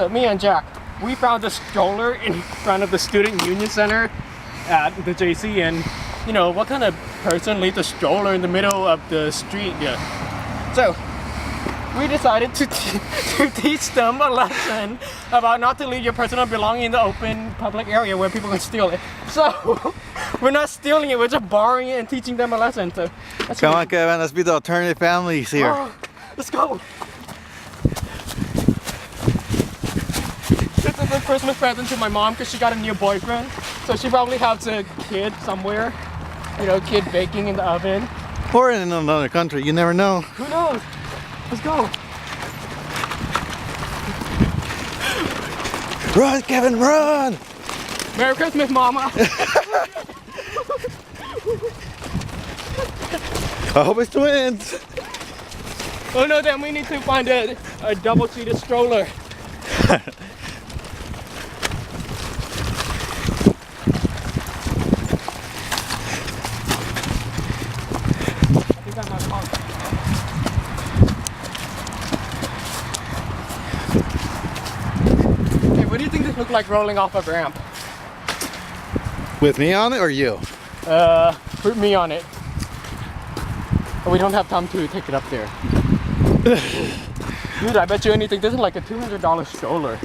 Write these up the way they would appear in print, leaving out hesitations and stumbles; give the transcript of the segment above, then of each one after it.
So me and Jack, we found a stroller in front of the Student Union Center at the JC, and you know, what kind of person leaves a stroller in the middle of the street? Yeah. So we decided to teach them a lesson about not to leave your personal belongings in the open public area where people can steal it. So we're not stealing it, we're just borrowing it and teaching them a lesson. So come on, Kevin, let's be the alternative families here. Oh, let's go. This is a Christmas present to my mom because she got a new boyfriend. So she probably has a kid somewhere. You know, kid baking in the oven. Or in another country, you never know. Who knows? Let's go. Run, Kevin, run! Merry Christmas, Mama. I hope it's twins. Oh no, then we need to find a double-seated stroller. What do you think this looks like rolling off a ramp? With me on it or you? Put me on it. But we don't have time to take it up there. Dude, I bet you anything. This is like a $200 stroller.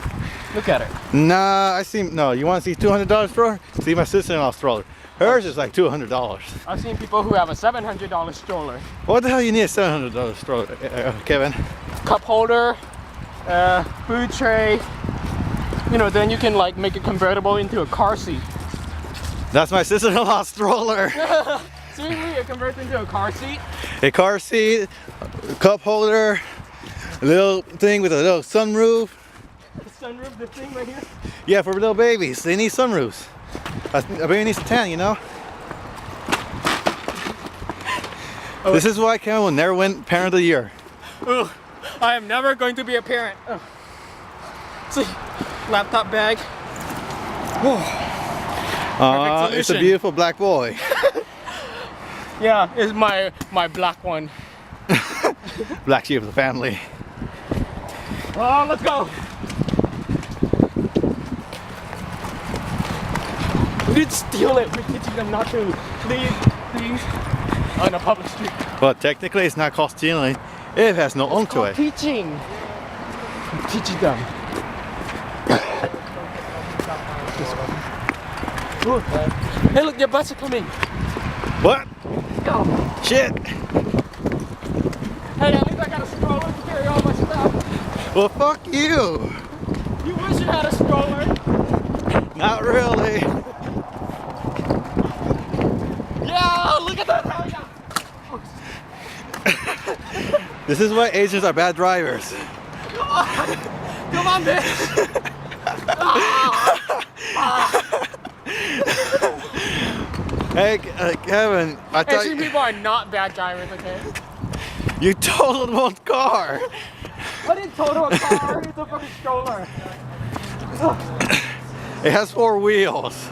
Look at it. Nah, no, you want to see $200 stroller? See my sister-in-law's stroller. Hers is like $200. I've seen people who have a $700 stroller. What the hell you need a $700 stroller, Kevin? Cup holder, food tray. You know, then you can like make it convertible into a car seat. That's my sister-in-law's stroller. Seriously, it converts into a car seat? A car seat, a cup holder, a little thing with a little sunroof. The sunroof, the thing right here? Yeah, for little babies, they need sunroofs. A baby needs a tan, you know? Oh. This is why Kevin will never win Parent of the Year. Ugh, I am never going to be a parent. Ugh. See, laptop bag. It's a beautiful black boy. Yeah, it's my black one. Black sheep of the family. Oh, let's go. We didn't steal it. We're teaching them not to leave things on a public street. Well, technically it's not called stealing. It has no own to it. Teaching. I'm teaching them. Ooh. Hey, look, your bus are coming. What? Go. Shit. Hey, at least I got a stroller to carry all my stuff. Well, fuck you. You wish you had a stroller. Not really. Yeah, look at that. This is why Asians are bad drivers. Come on. Come on, bitch. Hey, Kevin, I thought Asian people are not bad drivers, okay? you totaled one car. I didn't total a car, it's a fucking stroller. It has 4 wheels.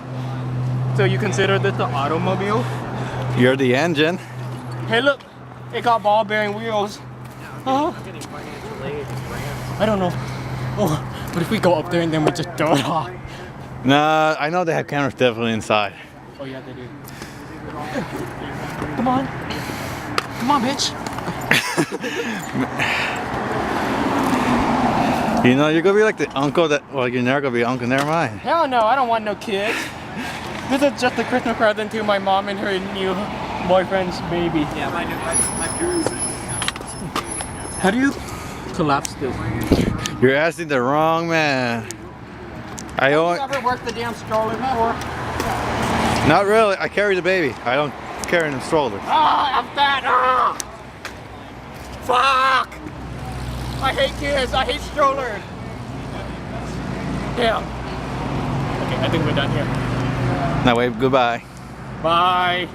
So you consider this an automobile? You're the engine. Hey look, it got ball bearing wheels. I don't know. Oh, but if we go up there and then we just throw it off. Nah, I know they have cameras definitely inside. Oh yeah, they do. Come on. Come on, bitch. You know, you're gonna be like the uncle that, well, you're never gonna be uncle, never mind. Hell no, I don't want no kids. This is just a Christmas present to my mom and her new boyfriend's baby. Yeah, my parents. How do you collapse this? You're asking the wrong man. Have you ever worked the damn stroller before? Not really. I carry the baby. I don't carry the stroller. Ah, I'm fat. Ah. Fuck. I hate kids. I hate strollers. Damn. Okay, I think we're done here. Now wave goodbye. Bye.